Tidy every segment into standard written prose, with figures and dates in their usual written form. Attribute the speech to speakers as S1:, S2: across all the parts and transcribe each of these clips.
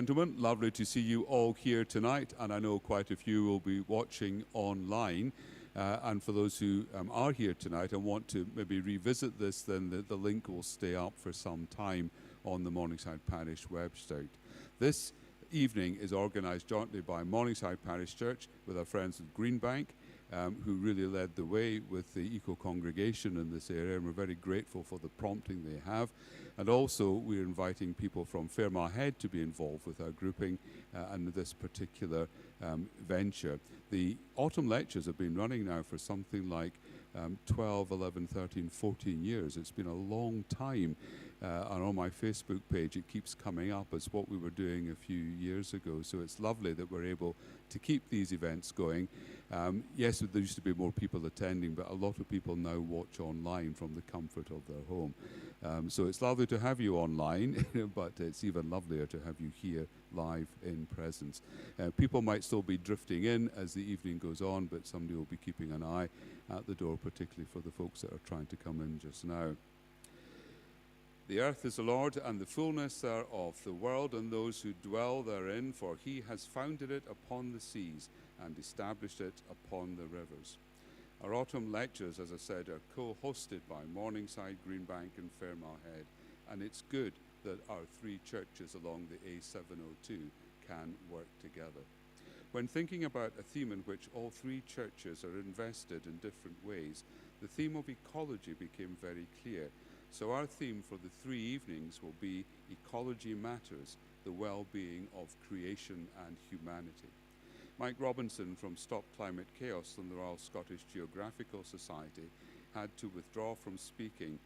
S1: gentlemen, lovely to see you all here tonight, and I know quite a few will be watching online. And for those who are here tonight and want to maybe revisit this, then the link will stay up for some time on the Morningside Parish website. This evening is organised jointly by Morningside Parish Church with our friends at Greenbank, who really led the way with the eco-congregation in this area, and we're very grateful for the prompting they have. And also, we're inviting people from Fairmar Head to be involved with our grouping and this particular venture. The autumn lectures have been running now for something like 12, 11, 13, 14 years. It's been a long time. And on my Facebook page, it keeps coming up as what we were doing a few years ago. So it's lovely that we're able to keep these events going. Yes, there used to be more people attending, but a lot of people now watch online from the comfort of their home. So it's lovely to have you online, but it's even lovelier to have you here live in presence. People might still be drifting in as the evening goes on, but somebody will be keeping an eye at the door, particularly for the folks that are trying to come in just now. The earth is the Lord, and the fullness thereof, the world and those who dwell therein, for he has founded it upon the seas and established it upon the rivers. Our autumn lectures, as I said, are co-hosted by Morningside, Greenbank and Fairmar Head, and it's good that our three churches along the A702 can work together. When thinking about a theme in which all three churches are invested in different ways, the theme of ecology became very clear. So our theme for the 3 evenings will be Ecology Matters, the well-being of creation and humanity. Mike Robinson from Stop Climate Chaos and the Royal Scottish Geographical Society had to withdraw from speaking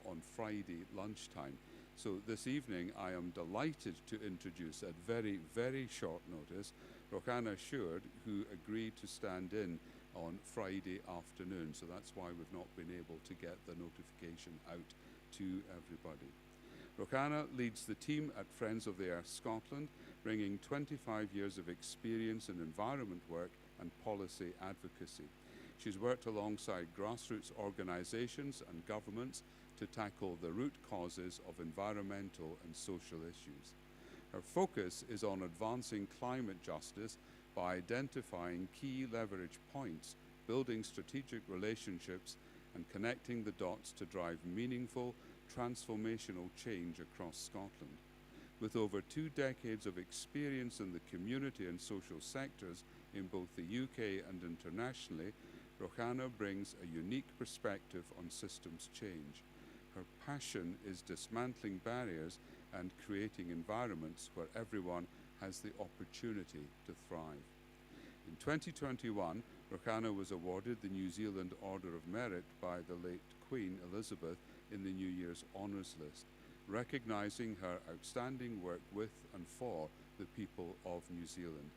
S1: on Friday lunchtime. So this evening I am delighted to introduce at very, very short notice Roxana Sjoerd, who agreed to stand in on Friday afternoon. So that's why we've not been able to get the notification out to everybody. Roxana leads the team at Friends of the Earth Scotland, bringing 25 years of experience in environment work and policy advocacy. She's worked alongside grassroots organisations and governments to tackle the root causes of environmental and social issues. Her focus is on advancing climate justice by identifying key leverage points, building strategic relationships, and connecting the dots to drive meaningful, transformational change across Scotland. With over 2 decades of experience in the community and social sectors in both the UK and internationally, Roxana brings a unique perspective on systems change. Her passion is dismantling barriers and creating environments where everyone has the opportunity to thrive. In 2021, Roxana was awarded the New Zealand Order of Merit by the late Queen Elizabeth in the New Year's Honours List, recognising her outstanding work with and for the people of New Zealand.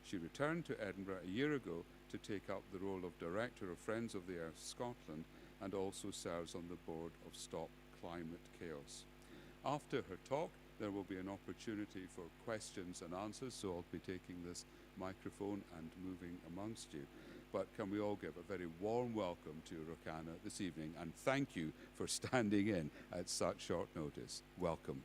S1: She returned to Edinburgh a year ago to take up the role of Director of Friends of the Earth Scotland and also serves on the board of Stop Climate Chaos. After her talk, there will be an opportunity for questions and answers, so I'll be taking this microphone and moving amongst you. But can we all give a very warm welcome to Roxana this evening, and thank you for standing in at such short notice. Welcome.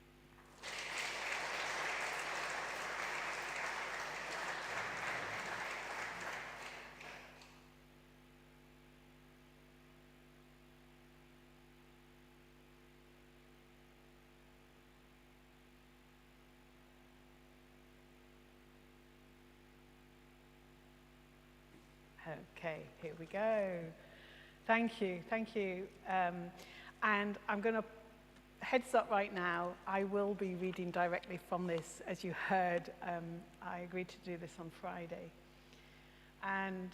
S2: Okay, here we go. Thank you. And I'm going to heads up right now, I will be reading directly from this. As you heard, I agreed to do this on Friday. And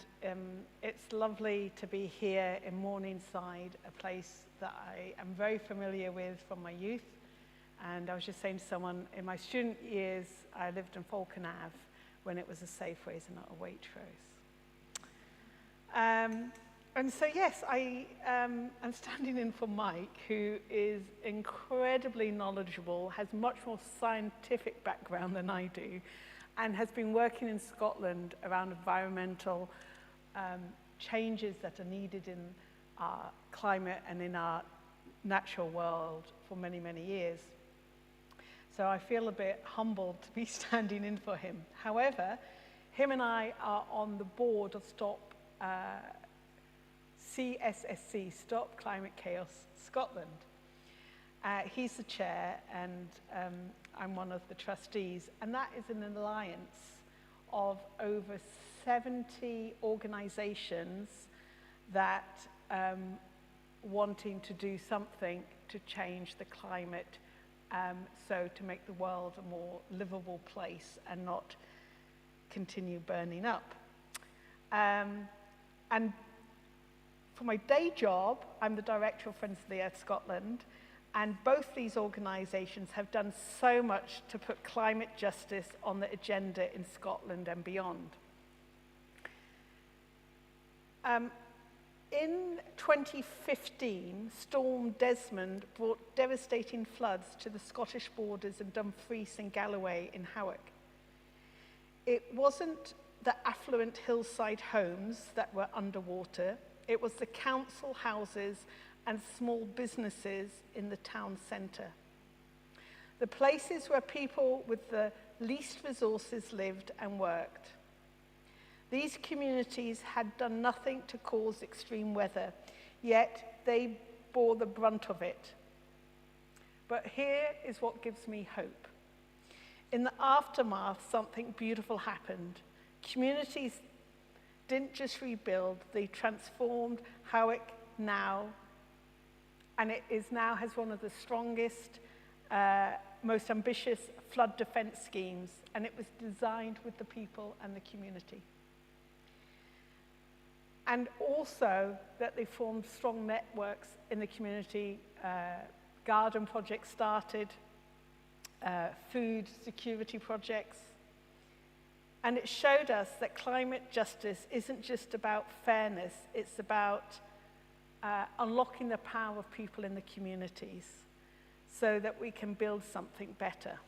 S2: it's lovely to be here in Morningside, a place that I am very familiar with from my youth. And I was just saying to someone, in my student years, I lived in Falcon Ave when it was a Safeways and not a Waitrose. And so, yes, I am standing in for Mike, who is incredibly knowledgeable, has much more scientific background than I do, and has been working in Scotland around environmental changes that are needed in our climate and in our natural world for many, many years. So I feel a bit humbled to be standing in for him. However, him and I are on the board of CSSC, Stop Climate Chaos Scotland. He's the chair, and I'm one of the trustees, and that is an alliance of over 70 organisations that wanting to do something to change the climate, so to make the world a more livable place and not continue burning up. And for my day job, I'm the director of Friends of the Earth Scotland, and both these organisations have done so much to put climate justice on the agenda in Scotland and beyond. In 2015, Storm Desmond brought devastating floods to the Scottish borders in Dumfries and Galloway in Howick. It wasn't the affluent hillside homes that were underwater, it was the council houses and small businesses in the town centre. The places where people with the least resources lived and worked. These communities had done nothing to cause extreme weather, yet they bore the brunt of it. But here is what gives me hope. In the aftermath, something beautiful happened. Communities didn't just rebuild, they transformed Howick now, and it is now has one of the strongest, most ambitious flood defence schemes, and it was designed with the people and the community. And also that they formed strong networks in the community, garden projects started, food security projects. And it showed us that climate justice isn't just about fairness, it's about unlocking the power of people in the communities so that we can build something better.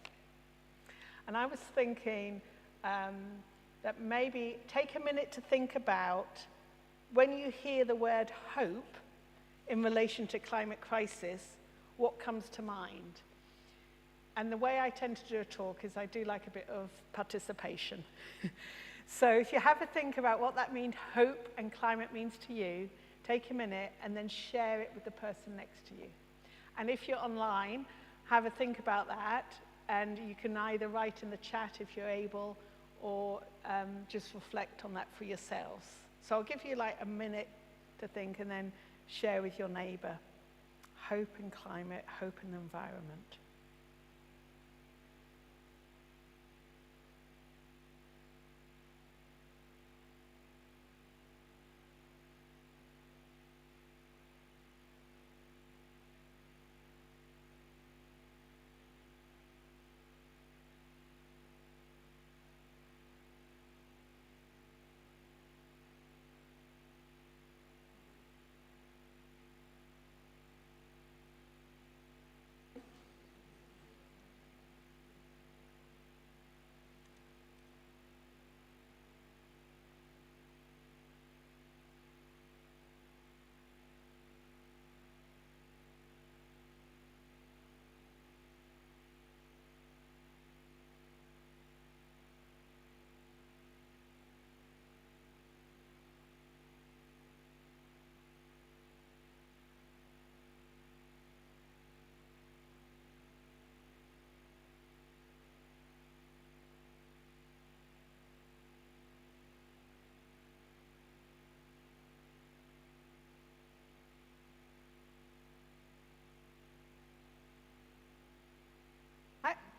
S2: And I was thinking that maybe take a minute to think about when you hear the word hope in relation to climate crisis, what comes to mind? And the way I tend to do a talk is I do like a bit of participation. So if you have a think about what that means, hope and climate means to you, take a minute and then share it with the person next to you. And if you're online, have a think about that, and you can either write in the chat if you're able, or just reflect on that for yourselves. So I'll give you like a minute to think and then share with your neighbour. Hope and climate, hope and environment.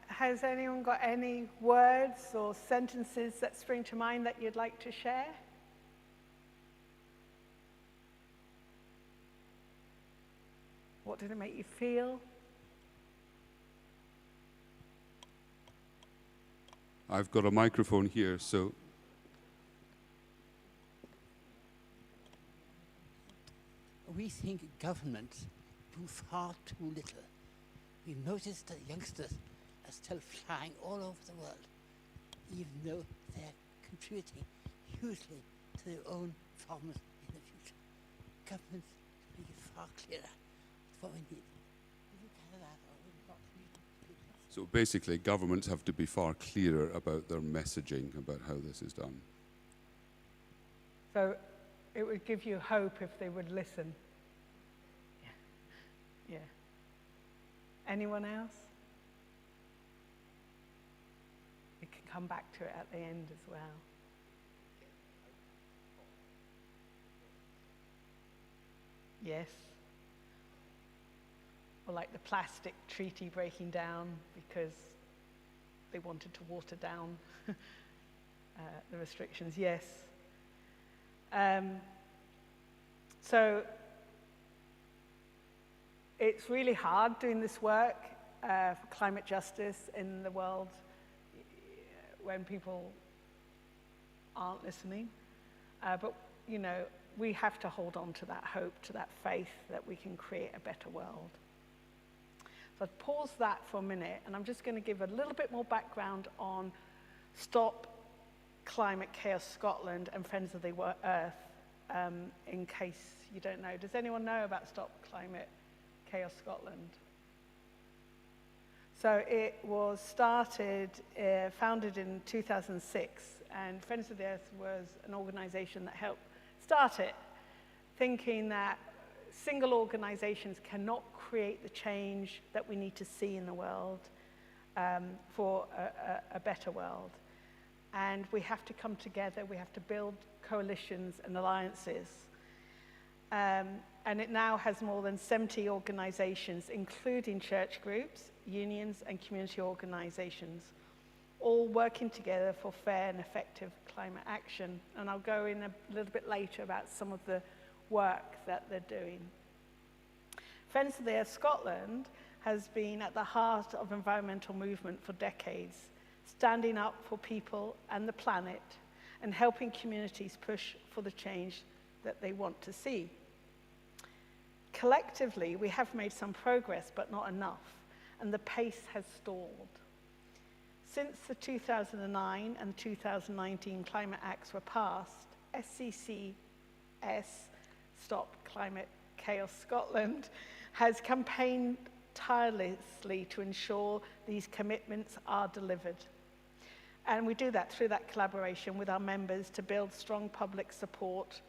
S2: Has anyone got any words or sentences that spring to mind that you'd like to share? What did it make you feel?
S1: I've got a microphone here, so.
S3: We think governments do far too little. We notice that youngsters are still flying all over the world, even though they're contributing hugely to their own problems in the future. Governments should be far clearer with what we need. Would you gather that, or would you not need to speak this?
S1: So basically, governments have to be far clearer about their messaging about how this is done.
S2: So it would give you hope if they would listen. Yeah. Anyone else? We can come back to it at the end as well. Yes. Or like the plastic treaty breaking down because they wanted to water down the restrictions. Yes. So it's really hard doing this work for climate justice in the world when people aren't listening. But, you know, we have to hold on to that hope, to that faith that we can create a better world. So I'd pause that for a minute, and I'm just going to give a little bit more background on Stop Climate Chaos Scotland and Friends of the Earth, in case you don't know. Does anyone know about Stop Climate Chaos Scotland? So it was founded in 2006, and Friends of the Earth was an organization that helped start it, thinking that single organizations cannot create the change that we need to see in the world for a better world. And we have to come together, we have to build coalitions and alliances. And it now has more than 70 organizations, including church groups, unions, and community organizations, all working together for fair and effective climate action. And I'll go in a little bit later about some of the work that they're doing. Friends of the Earth Scotland has been at the heart of environmental movement for decades, standing up for people and the planet and helping communities push for the change that they want to see. Collectively, we have made some progress, but not enough, and the pace has stalled. Since the 2009 and 2019 Climate Acts were passed, SCCS, Stop Climate Chaos Scotland, has campaigned tirelessly to ensure these commitments are delivered. And we do that through that collaboration with our members to build strong public support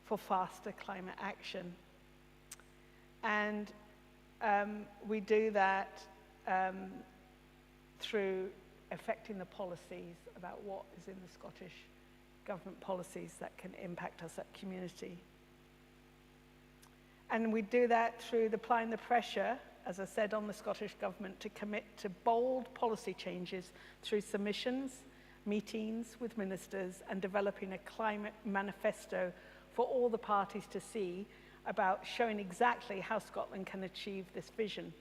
S2: for faster climate action. And we do that through affecting the policies about what is in the Scottish government policies that can impact us at community. And we do that through applying the pressure, as I said, on the Scottish Government to commit to bold policy changes through submissions, meetings with ministers, and developing a climate manifesto for all the parties to see about showing exactly how Scotland can achieve this vision.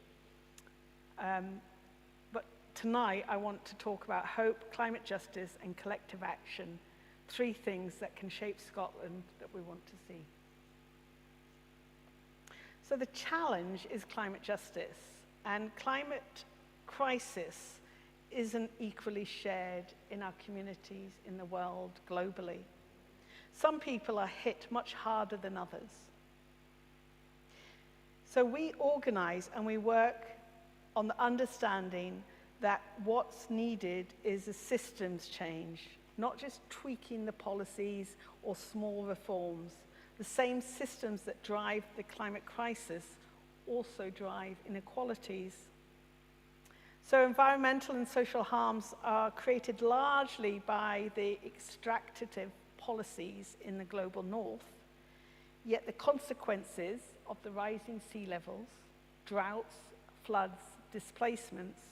S2: But tonight I want to talk about hope, climate justice, and collective action, three things that can shape Scotland that we want to see. So the challenge is climate justice, and climate crisis isn't equally shared in our communities, in the world, globally. Some people are hit much harder than others. So we organize and we work on the understanding that what's needed is a systems change, not just tweaking the policies or small reforms. The same systems that drive the climate crisis also drive inequalities. So environmental and social harms are created largely by the extractive policies in the global north, yet the consequences of the rising sea levels, droughts, floods, displacements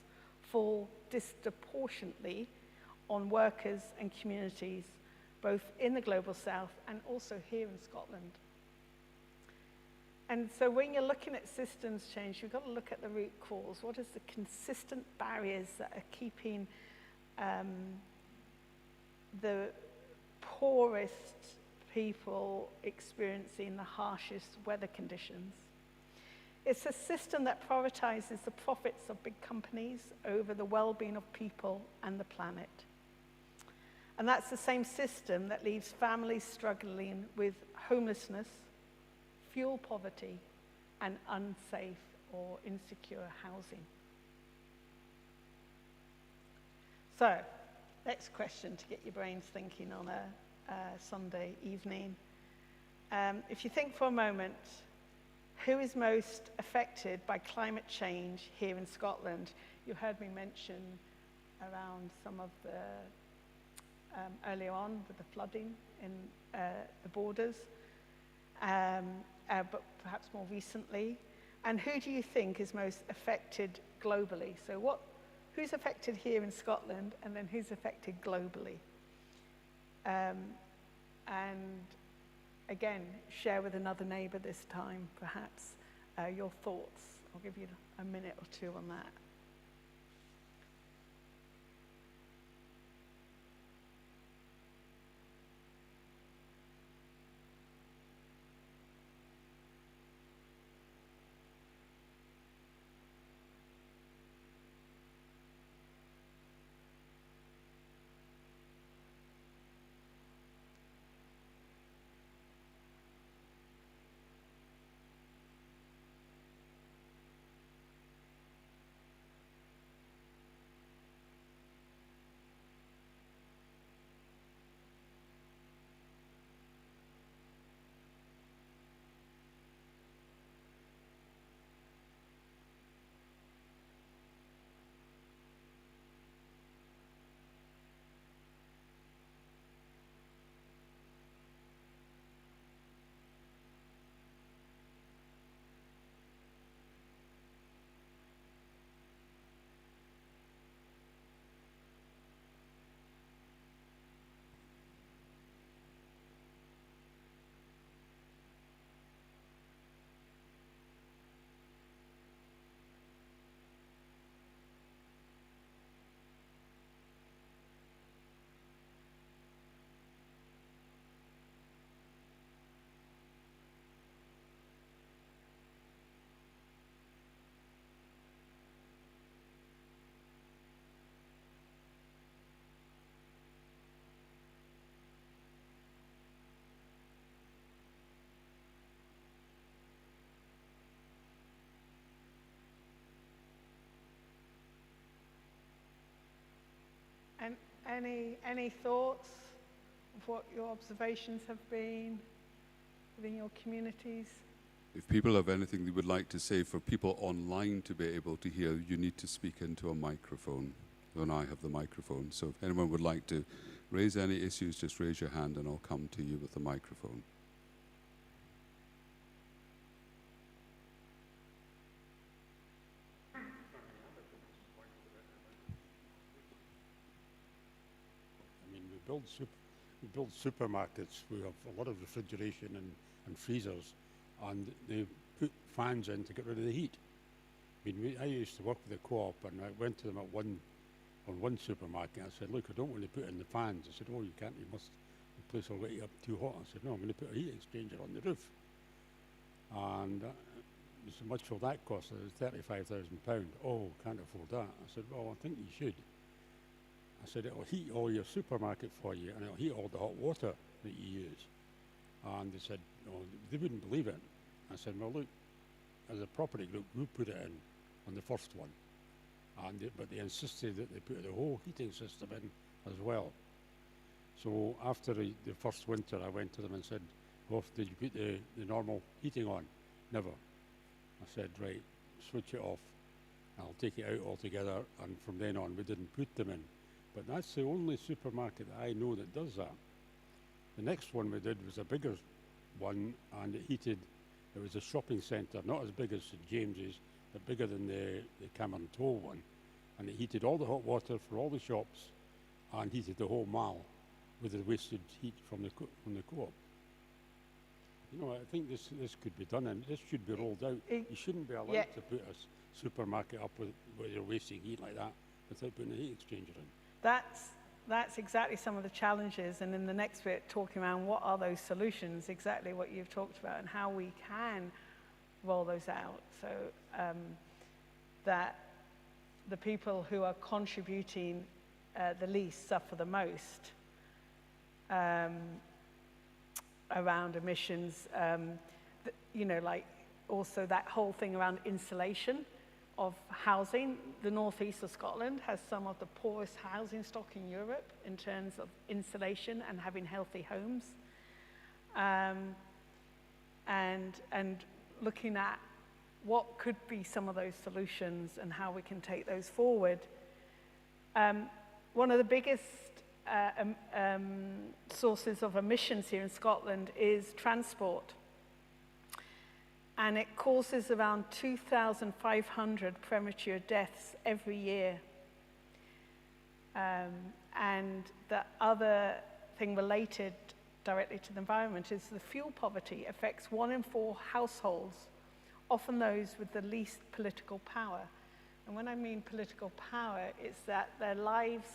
S2: fall disproportionately on workers and communities, both in the global south and also here in Scotland. And so when you're looking at systems change, you've got to look at the root cause. What is the consistent barriers that are keeping the poorest people experiencing the harshest weather conditions? It's a system that prioritizes the profits of big companies over the well-being of people and the planet. And that's the same system that leaves families struggling with homelessness, fuel poverty, and unsafe or insecure housing. So, next question to get your brains thinking on a Sunday evening. If you think for a moment, who is most affected by climate change here in Scotland? You heard me mention around some of the, earlier on with the flooding in the borders, but perhaps more recently. And who do you think is most affected globally? So who's affected here in Scotland, and then who's affected globally? And again, share with another neighbour this time, perhaps, your thoughts. I'll give you a minute or two on that. And any thoughts of what your observations have been within your communities?
S1: If people have anything they would like to say for people online to be able to hear, you need to speak into a microphone. And I have the microphone. So if anyone would like to raise any issues, just raise your hand and I'll come to you with the microphone.
S4: We build supermarkets. We have a lot of refrigeration and freezers, and they put fans in to get rid of the heat. I mean, I used to work with the co-op, and I went to them on one supermarket. I said, "Look, I don't want to put in the fans." I said, "Oh, you can't. You must. The place will get you up too hot." I said, "No, I'm going to put a heat exchanger on the roof." And so much will that cost? It was £35,000. Oh, can't afford that. I said, "Well, I think you should." I said, "It'll heat all your supermarket for you, and it'll heat all the hot water that you use." And they said, "No, they wouldn't believe it." I said, "Well, look, as a property group, we put it in on the first one." But they insisted that they put the whole heating system in as well. So after the first winter, I went to them and said, "Well, did you put the normal heating on?" "Never." I said, "Right, switch it off. I'll take it out altogether." And from then on, we didn't put them in. But that's the only supermarket that I know that does that. The next one we did was a bigger one, and it was a shopping centre, not as big as St James's, but bigger than the Cameron Toll one. And it heated all the hot water for all the shops and heated the whole mall with the wasted heat from the co-op. You know, I think this could be done, and this should be rolled out. You shouldn't be allowed to put a supermarket up where you're wasting heat like that without putting a heat exchanger in.
S2: That's exactly some of the challenges, and in the next bit, talking around what are those solutions, exactly what you've talked about, and how we can roll those out so that the people who are contributing the least suffer the most around emissions. You know, like also that whole thing around insulation. of housing. The northeast of Scotland has some of the poorest housing stock in Europe in terms of insulation and having healthy homes. And looking at what could be some of those solutions and how we can take those forward. One of the biggest sources of emissions here in Scotland is transport. And it causes around 2,500 premature deaths every year. And the other thing related directly to the environment is the fuel poverty affects 1 in 4 households, often those with the least political power. And when I mean political power, it's that their lives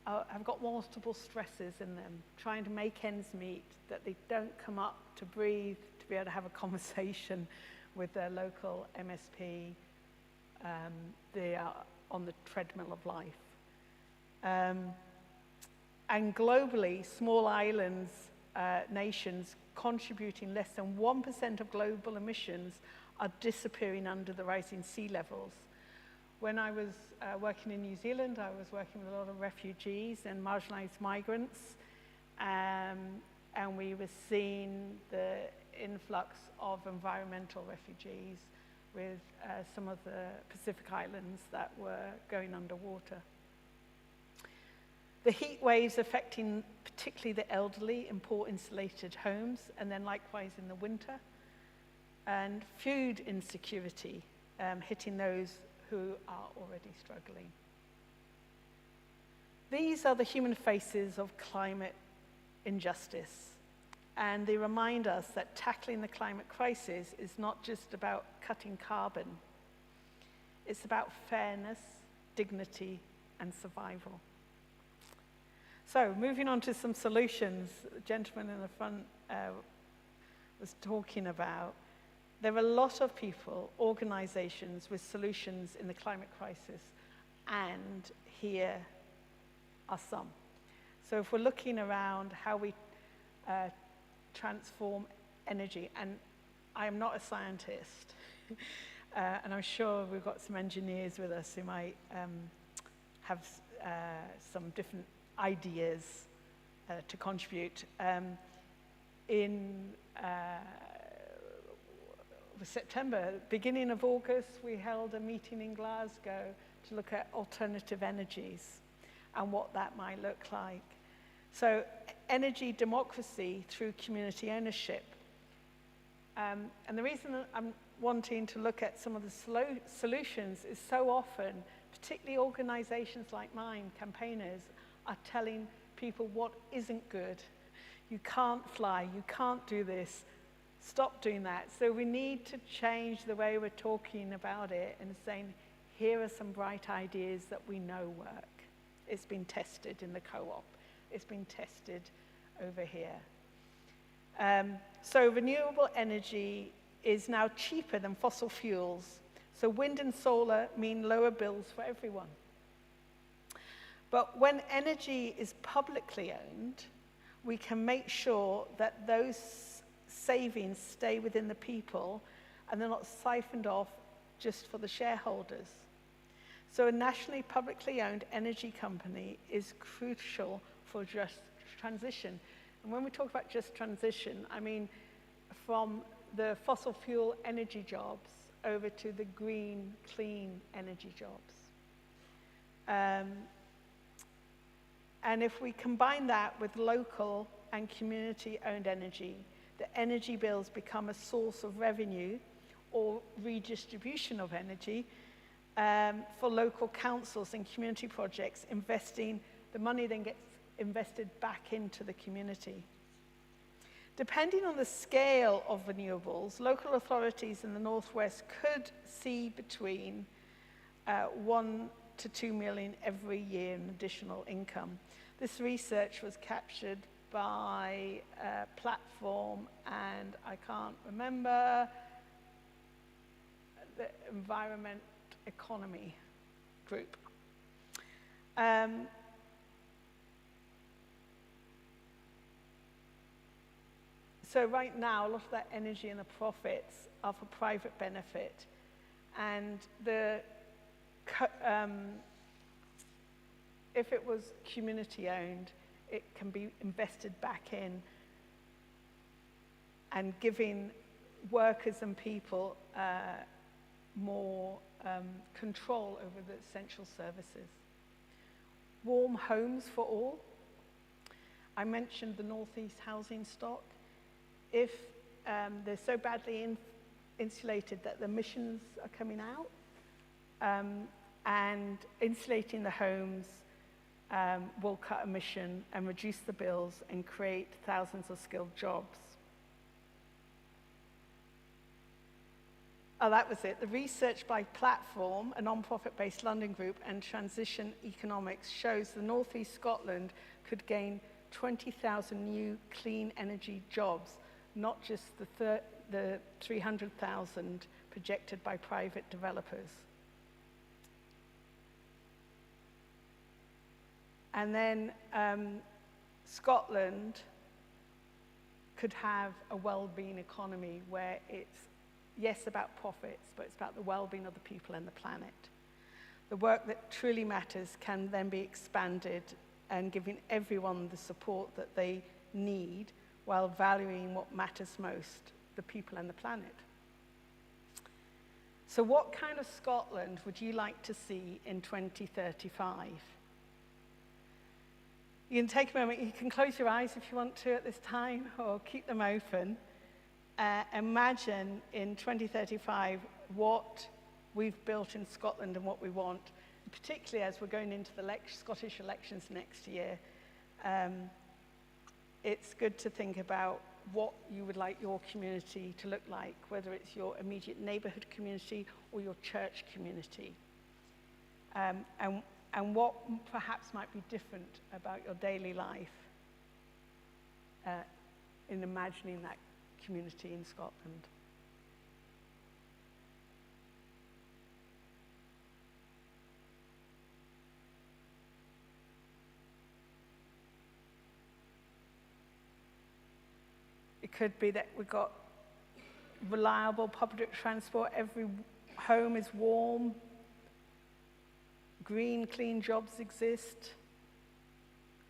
S2: have got multiple stresses in them, trying to make ends meet, that they don't come up to breathe, to be able to have a conversation with their local MSP. They are on the treadmill of life. And globally, small islands, nations contributing less than 1% of global emissions are disappearing under the rising sea levels. When I was working in New Zealand, I was working with a lot of refugees and marginalized migrants, and we were seeing the influx of environmental refugees with some of the Pacific Islands that were going underwater. The heat waves affecting particularly the elderly in poor insulated homes, and then likewise in the winter. And food insecurity hitting those who are already struggling. These are the human faces of climate injustice. And they remind us that tackling the climate crisis is not just about cutting carbon. It's about fairness, dignity, and survival. So, moving on to some solutions, the gentleman in the front was talking about. There are a lot of people, organizations with solutions in the climate crisis, and here are some. So if we're looking around how we transform energy, and I am not a scientist, and I'm sure we've got some engineers with us who might have some different ideas to contribute. In September, beginning of August, we held a meeting in Glasgow to look at alternative energies and what that might look like. So energy democracy through community ownership. And the reason I'm wanting to look at some of the solutions is so often, particularly organizations like mine, campaigners, are telling people what isn't good. You can't fly, you can't do this, stop doing that. So we need to change the way we're talking about it and saying, here are some bright ideas that we know work. It's been tested in the co-op. It's been tested over here. So renewable energy is now cheaper than fossil fuels. So wind and solar mean lower bills for everyone. But when energy is publicly owned, we can make sure that those savings stay within the people and they're not siphoned off just for the shareholders. So a nationally publicly owned energy company is crucial for just transition. And when we talk about just transition, I mean from the fossil fuel energy jobs over to the green, clean energy jobs. And if we combine that with local and community-owned energy, the energy bills become a source of revenue or redistribution of energy for local councils and community projects investing. The money then gets invested back into the community. Depending on the scale of renewables, local authorities in the Northwest could see between 1 to 2 million every year in additional income. This research was captured by a platform, and I can't remember, the Environment Economy Group. So right now, a lot of that energy and the profits are for private benefit. And if it was community owned, it can be invested back in and giving workers and people more control over the essential services. Warm homes for all. I mentioned the Northeast housing stock. If they're so badly insulated that the emissions are coming out, and insulating the homes will cut emission and reduce the bills and create thousands of skilled jobs. Oh, that was it. The research by Platform, a non-profit-based London group, and Transition Economics shows the North East Scotland could gain 20,000 new clean energy jobs, not just the 300,000 projected by private developers. And then Scotland could have a well-being economy where it's, yes, about profits, but it's about the well-being of the people and the planet. The work that truly matters can then be expanded and giving everyone the support that they need while valuing what matters most, the people and the planet. So what kind of Scotland would you like to see in 2035? You can take a moment, you can close your eyes if you want to at this time, or keep them open. Imagine in 2035 what we've built in Scotland and what we want, particularly as we're going into the Scottish elections next year. It's good to think about what you would like your community to look like, whether it's your immediate neighbourhood community or your church community. And what perhaps might be different about your daily life in imagining that community in Scotland. It could be that we've got reliable public transport, every home is warm, green, clean jobs exist.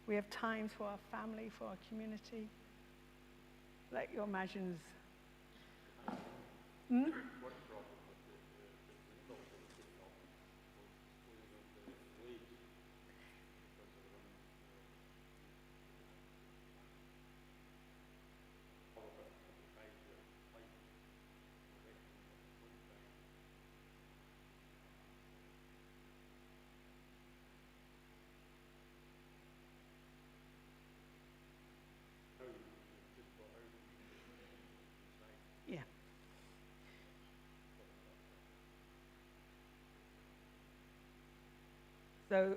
S2: We have time for our family, for our community. Let your imaginations. Yeah. So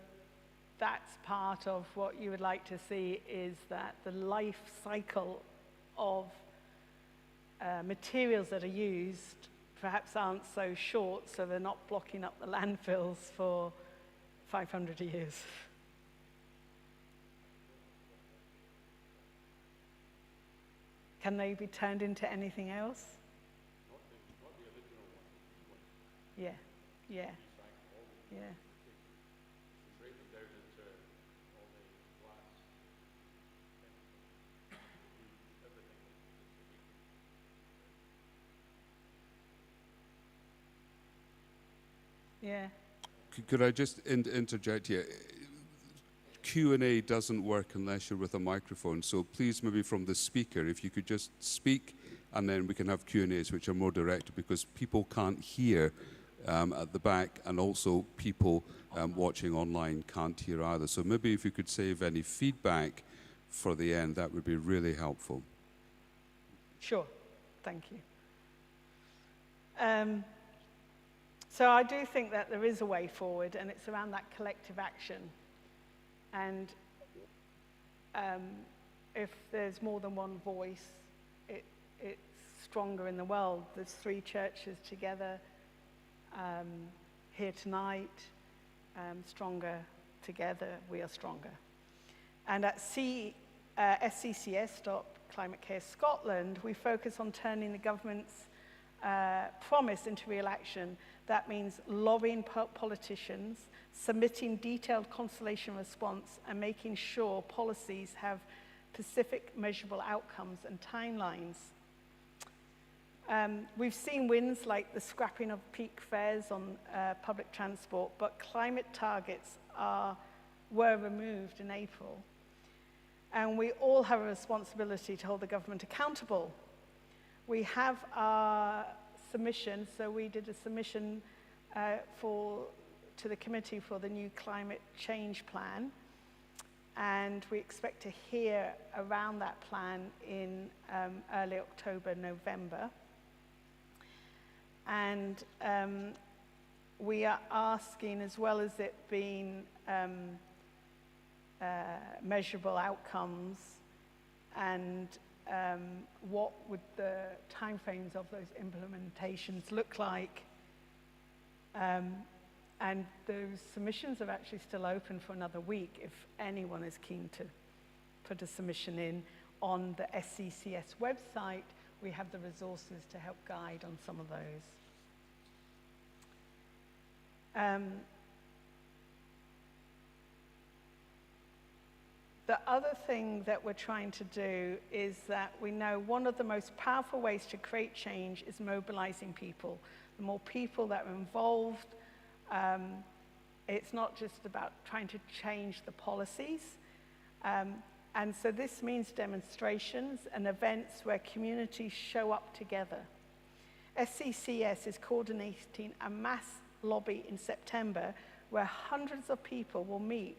S2: that's part of what you would like to see, is that the life cycle of materials that are used perhaps aren't so short, so they're not blocking up the landfills for 500 years. Can they be turned into anything else?
S4: Not the original one.
S2: Yeah, yeah, yeah.
S4: Break it down into all the glass, everything.
S2: Yeah.
S1: Could I just interject here? Q&A doesn't work unless you're with a microphone, so please, maybe from the speaker, if you could just speak, and then we can have Q&As which are more direct, because people can't hear at the back, and also people watching online can't hear either. So maybe if you could save any feedback for the end, that would be really helpful.
S2: Sure, thank you. So I do think that there is a way forward, and it's around that collective action. And if there's more than one voice, it's stronger in the world. There's 3 churches together here tonight. Stronger together, we are stronger. And at SCCS, Stop Climate Chaos Scotland, we focus on turning the government's promise into real action. That means lobbying politicians, submitting detailed constellation response, and making sure policies have specific measurable outcomes and timelines. We've seen wins like the scrapping of peak fares on public transport, but climate targets were removed in April. And we all have a responsibility to hold the government accountable. We have our submission, so we did a submission to the committee for the new climate change plan, and we expect to hear around that plan in early October, November. And we are asking, as well as it being measurable outcomes, and what would the timeframes of those implementations look like. And those submissions are actually still open for another week if anyone is keen to put a submission in. On the SCCS website, we have the resources to help guide on some of those. The other thing that we're trying to do is that we know one of the most powerful ways to create change is mobilizing people. The more people that are involved, it's not just about trying to change the policies. And so this means demonstrations and events where communities show up together. SCCS is coordinating a mass lobby in September where hundreds of people will meet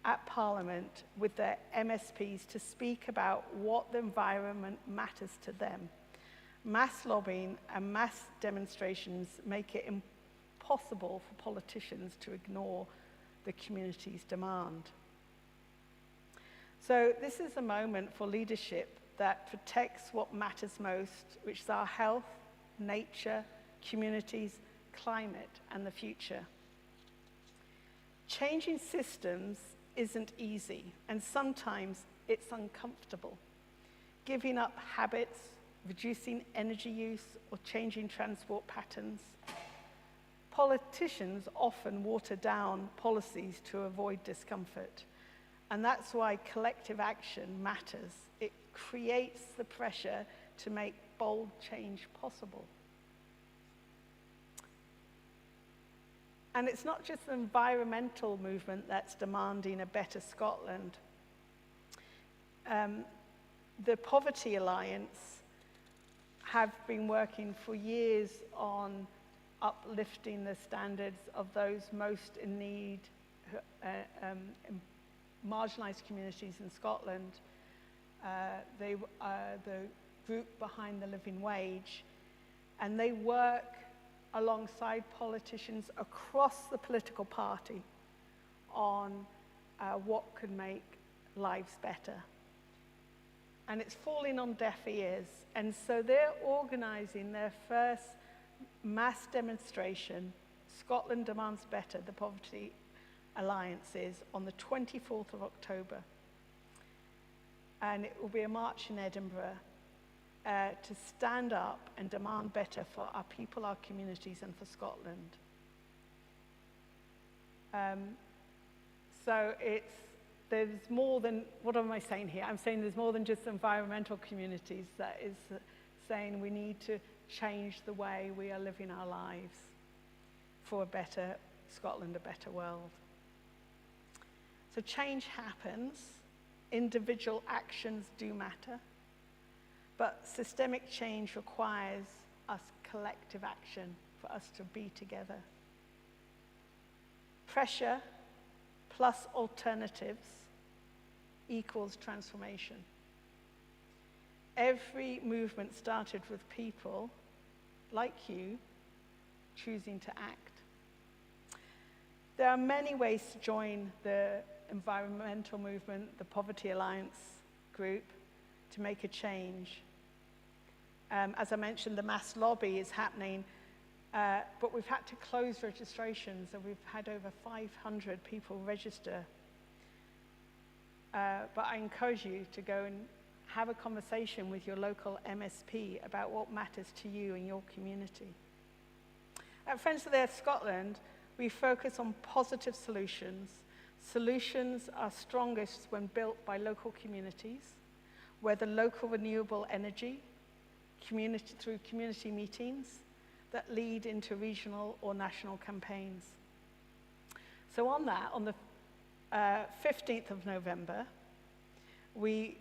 S2: at Parliament with their MSPs to speak about what the environment matters to them. Mass lobbying and mass demonstrations make it impossible for politicians to ignore the community's demand. So this is a moment for leadership that protects what matters most, which is our health, nature, communities, climate, and the future. Changing systems isn't easy, and sometimes it's uncomfortable. Giving up habits, reducing energy use, or changing transport patterns. Politicians often water down policies to avoid discomfort, and that's why collective action matters. It creates the pressure to make bold change possible. And it's not just the environmental movement that's demanding a better Scotland. The Poverty Alliance have been working for years on uplifting the standards of those most in need, marginalised communities in Scotland. They are the group behind the living wage, and they work alongside politicians across the political party on what could make lives better. And it's falling on deaf ears. And so they're organising their first mass demonstration, Scotland Demands Better, the Poverty Alliance is, on the 24th of October. And it will be a march in Edinburgh to stand up and demand better for our people, our communities, and for Scotland. So there's more than, what am I saying here? I'm saying there's more than just environmental communities that is saying we need to change the way we are living our lives for a better Scotland, a better world. So change happens. Individual actions do matter. But systemic change requires us collective action for us to be together. Pressure plus alternatives equals transformation. Every movement started with people like you choosing to act. There are many ways to join the environmental movement, the Poverty Alliance group, to make a change. As I mentioned, the mass lobby is happening, but we've had to close registrations, and we've had over 500 people register. But I encourage you to go and have a conversation with your local MSP about what matters to you and your community. At Friends of the Earth Scotland, we focus on positive solutions. Solutions are strongest when built by local communities, whether local renewable energy, through community meetings that lead into regional or national campaigns. So on that, on the 15th of November, we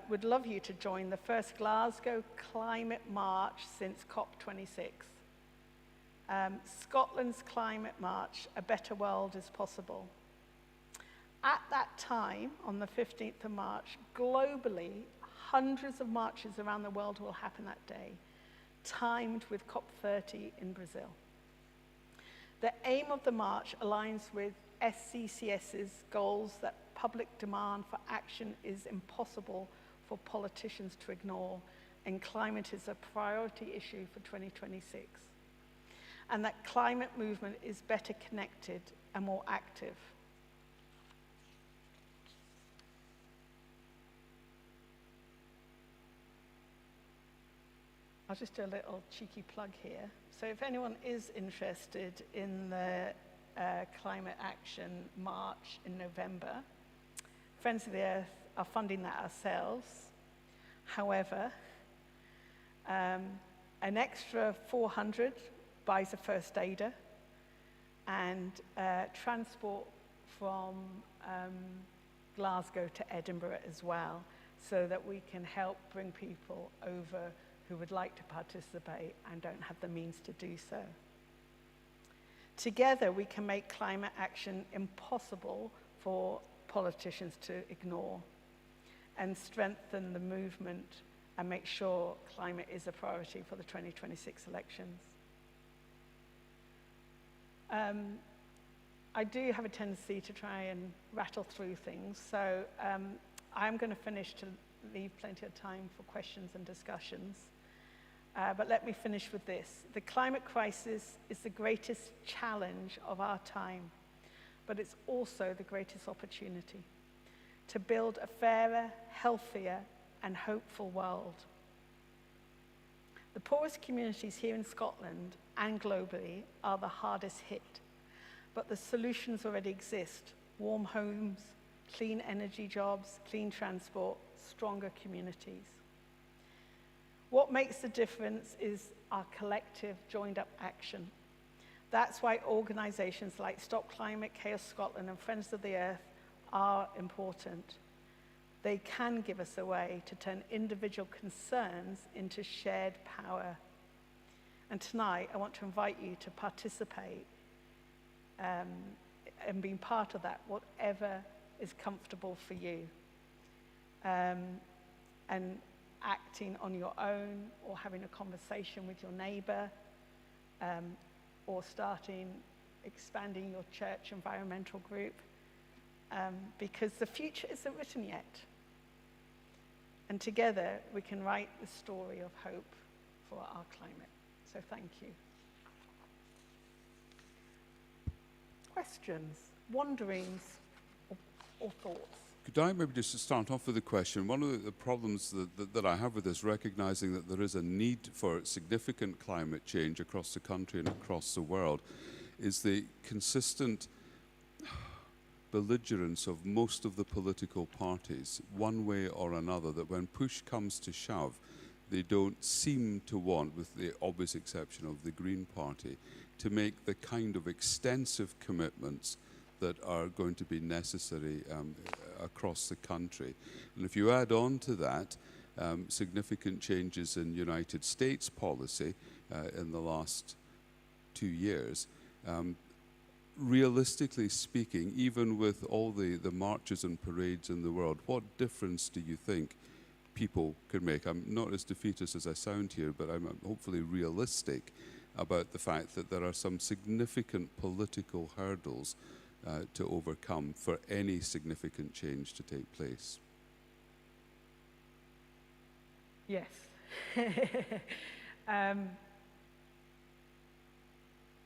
S2: would love you to join the first Glasgow Climate March since COP26. Scotland's Climate March, A Better World is Possible. At that time, on the 15th of March, globally, hundreds of marches around the world will happen that day, timed with COP30 in Brazil. The aim of the march aligns with SCCS's goals that public demand for action is impossible for politicians to ignore, and climate is a priority issue for 2026. And that climate movement is better connected and more active. I'll just do a little cheeky plug here. So if anyone is interested in the Climate Action March in November, Friends of the Earth are funding that ourselves. However, an extra 400 buys a first aider and transport from Glasgow to Edinburgh as well, so that we can help bring people over who would like to participate and don't have the means to do so. Together, we can make climate action impossible for politicians to ignore and strengthen the movement and make sure climate is a priority for the 2026 elections. I do have a tendency to try and rattle through things, so I'm going to finish to leave plenty of time for questions and discussions. But let me finish with this. The climate crisis is the greatest challenge of our time, but it's also the greatest opportunity to build a fairer, healthier, and hopeful world. The poorest communities here in Scotland and globally are the hardest hit, but the solutions already exist: warm homes, clean energy jobs, clean transport, stronger communities. What makes the difference is our collective joined-up action. That's why organizations like Stop Climate Chaos Scotland and Friends of the Earth are important. They can give us a way to turn individual concerns into shared power. And tonight, I want to invite you to participate and being part of that, whatever is comfortable for you. And acting on your own, or having a conversation with your neighbor, or expanding your church environmental group, because the future isn't written yet. And together we can write the story of hope for our climate. So thank you. Questions, wanderings, or thoughts?
S1: Could I maybe just start off with a question? One of the problems that I have with this, recognizing that there is a need for significant climate change across the country and across the world, is the consistent belligerence of most of the political parties, one way or another, that when push comes to shove, they don't seem to want, with the obvious exception of the Green Party, to make the kind of extensive commitments that are going to be necessary across the country. And if you add on to that significant changes in United States policy in the last 2 years, realistically speaking, even with all the marches and parades in the world, what difference do you think people could make? I'm not as defeatist as I sound here, but I'm hopefully realistic about the fact that there are some significant political hurdles to overcome for any significant change to take place.
S2: Yes.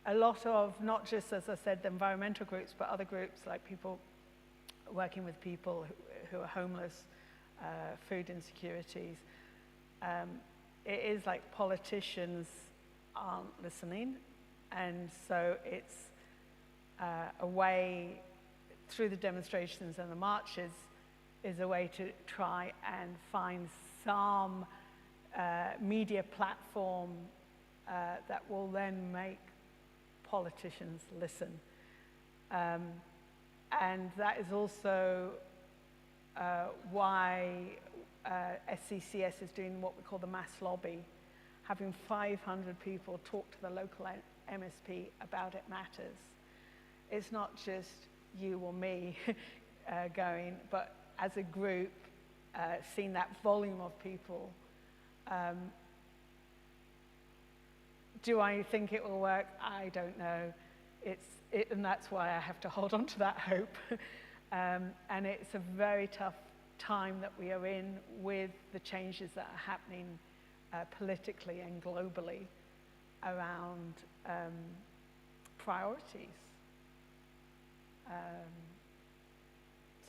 S2: A lot of, not just, as I said, the environmental groups, but other groups like people working with people who are homeless, food insecurities. It is like politicians aren't listening, and so it's a way through the demonstrations and the marches is a way to try and find some media platform that will then make politicians listen. And that is also why SCCS is doing what we call the mass lobby, having 500 people talk to the local MSP about It Matters. It's not just you or me going, but as a group, seeing that volume of people. Do I think it will work? I don't know. And that's why I have to hold on to that hope. And it's a very tough time that we are in with the changes that are happening politically and globally around priorities.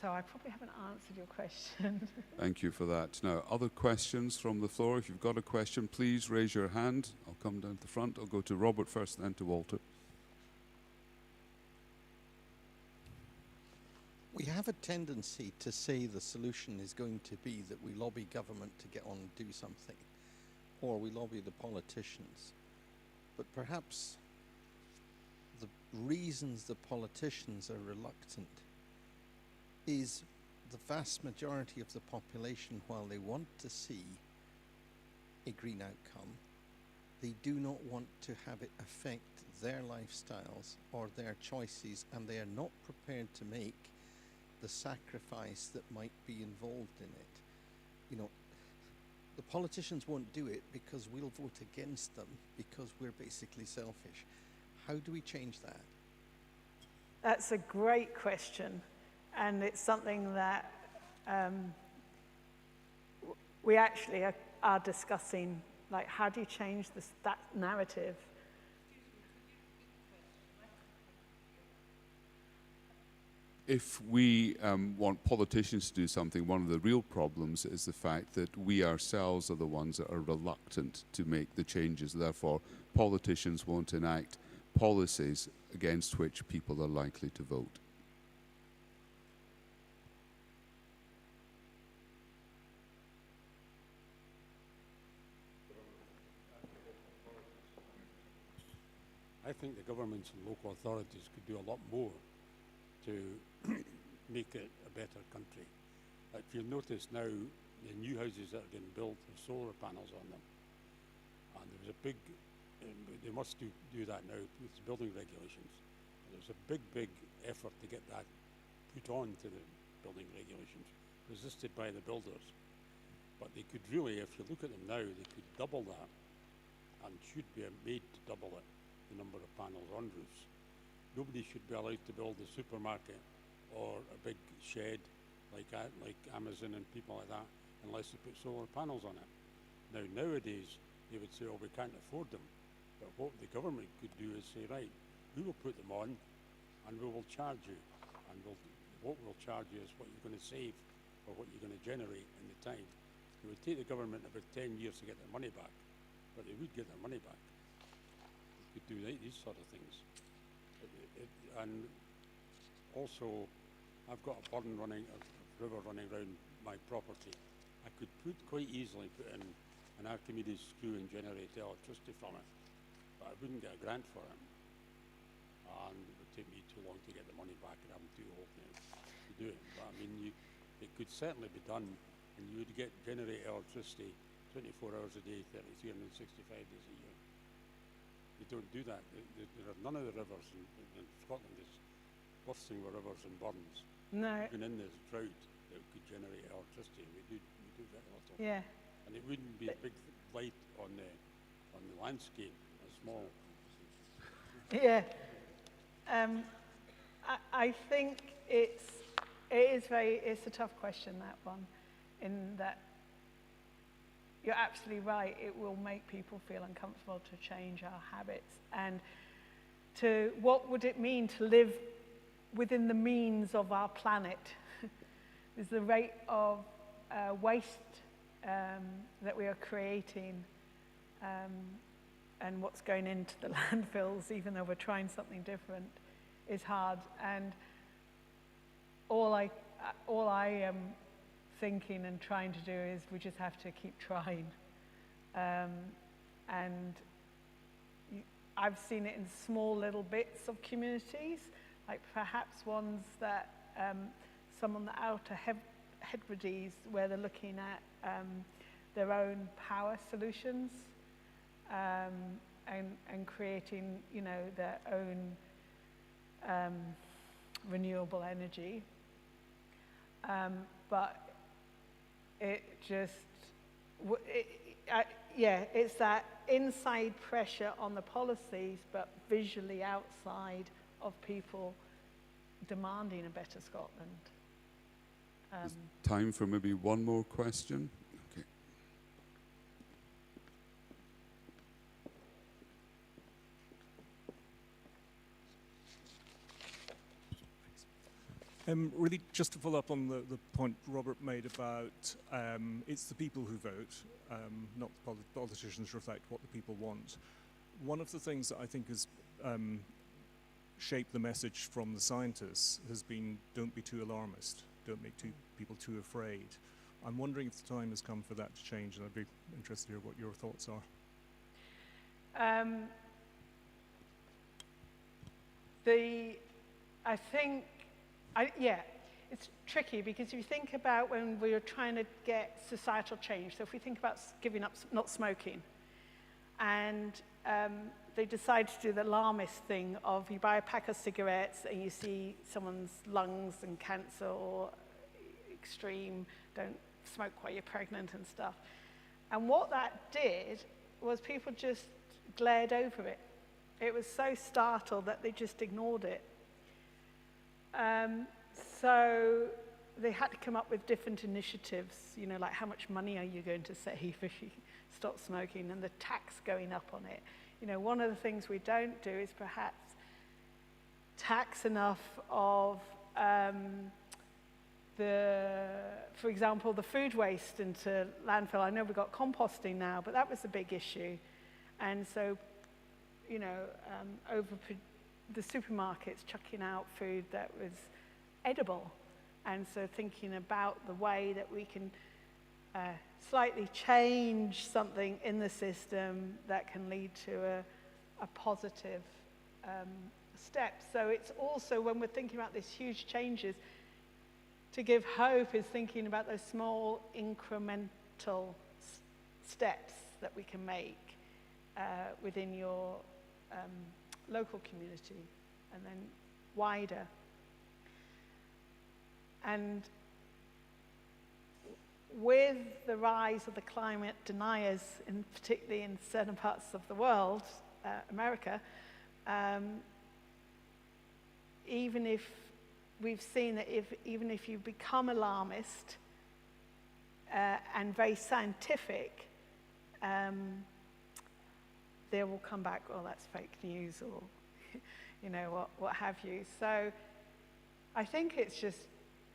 S2: So I probably haven't answered your question.
S1: Thank you for that. Now, other questions from the floor? If you've got a question, please raise your hand. I'll come down to the front. I'll go to Robert first, then to Walter.
S5: We have a tendency to say the solution is going to be that we lobby government to get on and do something, or we lobby the politicians. But perhaps the reasons the politicians are reluctant is the vast majority of the population, while they want to see a green outcome, they do not want to have it affect their lifestyles or their choices, and they are not prepared to make the sacrifice that might be involved in it. You know, the politicians won't do it because we'll vote against them because we're basically selfish. How do we change that?
S2: That's a great question. And it's something that we actually are discussing, like, how do you change that narrative?
S1: If we want politicians to do something, one of the real problems is the fact that we ourselves are the ones that are reluctant to make the changes. Therefore, politicians won't enact policies against which people are likely to vote.
S4: I think the governments and local authorities could do a lot more to make it a better country. If you'll notice now, the new houses that are getting built have solar panels on them. And there was a big, they must do that now with the building regulations. There was a big effort to get that put on to the building regulations, resisted by the builders. But they could really, if you look at them now, they could double that, and should be made to double it, the number of panels on roofs. Nobody should be allowed to build a supermarket or a big shed like Amazon and people like that unless they put solar panels on it. Now, nowadays, they would say, oh, we can't afford them. But what the government could do is say, right, we will put them on and we will charge you. And what we'll charge you is what you're going to save or what you're going to generate in the time. It would take the government about 10 years to get their money back, but they would get their money back. They could do these sort of things. And also, I've got a river running around my property. I could quite easily put in an Archimedes screw and generate electricity from it, but I wouldn't get a grant for it. And it would take me too long to get the money back, and I'm too old now to do it. But I mean, it could certainly be done, and you would generate electricity 24 hours a day, 365 days a year. They don't do that. There are none of the rivers in Scotland is bursting with rivers and burns.
S2: No.
S4: Even in this drought, that could generate electricity. We do very little.
S2: Yeah.
S4: And it wouldn't be a big light on the landscape, a small.
S2: Yeah. I think it's a tough question, that one, in that you're absolutely right. It will make people feel uncomfortable to change our habits. And what would it mean to live within the means of our planet? Is the rate of waste that we are creating and what's going into the landfills, even though we're trying something different, is hard. And all I am thinking and trying to do is we just have to keep trying. And I've seen it in small little bits of communities, like perhaps ones that some on the Outer Hebrides, where they're looking at their own power solutions and creating, you know, their own renewable energy. But it just, it's that inside pressure on the policies, but visually outside of people demanding a better Scotland.
S1: There's time for maybe one more question. Okay.
S6: Really, just to follow up on the point Robert made about it's the people who vote, not the politicians reflect what the people want. One of the things that I think has shaped the message from the scientists has been, don't be too alarmist, don't make people too afraid. I'm wondering if the time has come for that to change, and I'd be interested to hear what your thoughts are.
S2: It's tricky because if you think about when we were trying to get societal change, so if we think about giving up not smoking, and they decide to do the alarmist thing of you buy a pack of cigarettes and you see someone's lungs and cancer or extreme, don't smoke while you're pregnant and stuff. And what that did was people just glared over it. It was so startled that they just ignored it. So they had to come up with different initiatives, you know, like how much money are you going to save if you stop smoking, and the tax going up on it. You know, one of the things we don't do is perhaps tax enough of for example, the food waste into landfill. I know we've got composting now, but that was a big issue. And so, you know, the supermarkets chucking out food that was edible. And so thinking about the way that we can slightly change something in the system that can lead to a positive step. So it's also, when we're thinking about these huge changes, to give hope is thinking about those small incremental steps that we can make within your local community and then wider. And with the rise of the climate deniers, particularly in certain parts of the world, America, even if we've seen that even if you become alarmist and very scientific, they will come back, oh, that's fake news, or you know, what have you. So I think it's just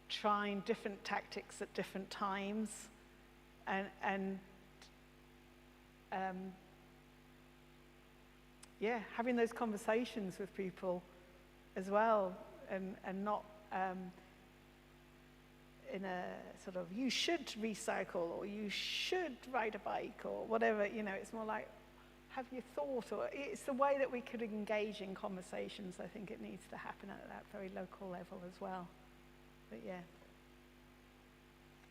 S2: trying different tactics at different times and having those conversations with people as well, and not in a sort of, you should recycle or you should ride a bike or whatever, you know. It's more like, have you thought? Or it's the way that we could engage in conversations. I think it needs to happen at that very local level as well. But yeah.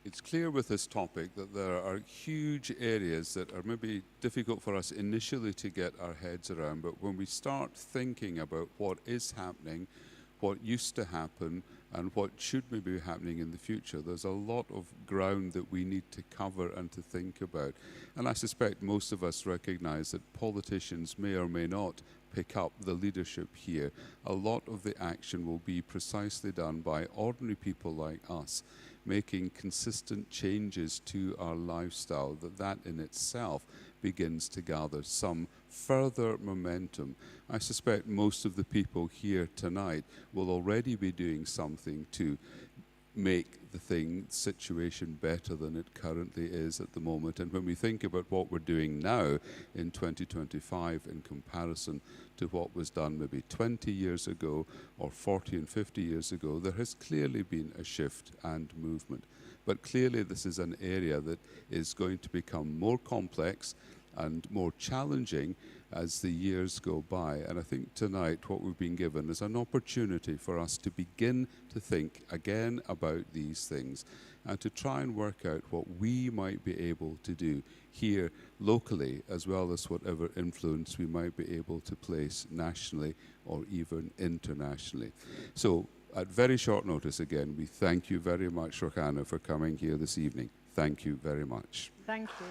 S1: It's clear with this topic that there are huge areas that are maybe difficult for us initially to get our heads around, but when we start thinking about what is happening, what used to happen, and what should maybe be happening in the future, there's a lot of ground that we need to cover and to think about. And I suspect most of us recognize that politicians may or may not pick up the leadership here. A lot of the action will be precisely done by ordinary people like us, making consistent changes to our lifestyle, that in itself begins to gather some further momentum. I suspect most of the people here tonight will already be doing something to make the situation better than it currently is at the moment. And when we think about what we're doing now in 2025 in comparison to what was done maybe 20 years ago or 40 and 50 years ago, there has clearly been a shift and movement. But clearly this is an area that is going to become more complex and more challenging as the years go by. And I think tonight what we've been given is an opportunity for us to begin to think again about these things and to try and work out what we might be able to do here locally, as well as whatever influence we might be able to place nationally or even internationally. So at very short notice again, we thank you very much, Roxana, for coming here this evening. Thank you very much.
S2: Thank you.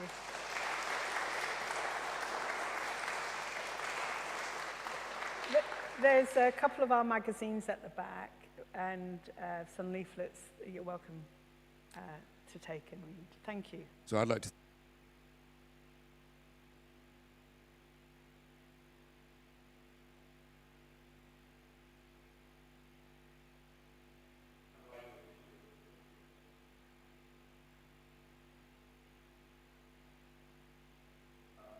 S2: There's a couple of our magazines at the back and some leaflets that you're welcome to take and read. Thank you.
S1: So I'd like to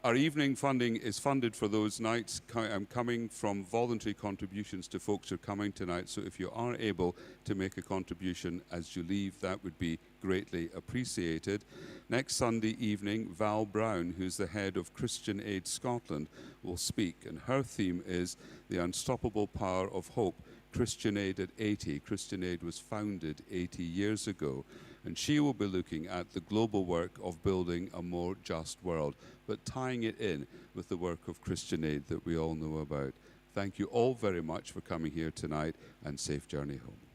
S1: Our evening funding is funded for those nights coming from voluntary contributions to folks who are coming tonight. So if you are able to make a contribution as you leave, that would be greatly appreciated. Next Sunday evening, Val Brown, who's the head of Christian Aid Scotland, will speak. And her theme is The Unstoppable Power of Hope. Christian Aid at 80. Christian Aid was founded 80 years ago. And she will be looking at the global work of building a more just world, but tying it in with the work of Christian Aid that we all know about. Thank you all very much for coming here tonight, and safe journey home.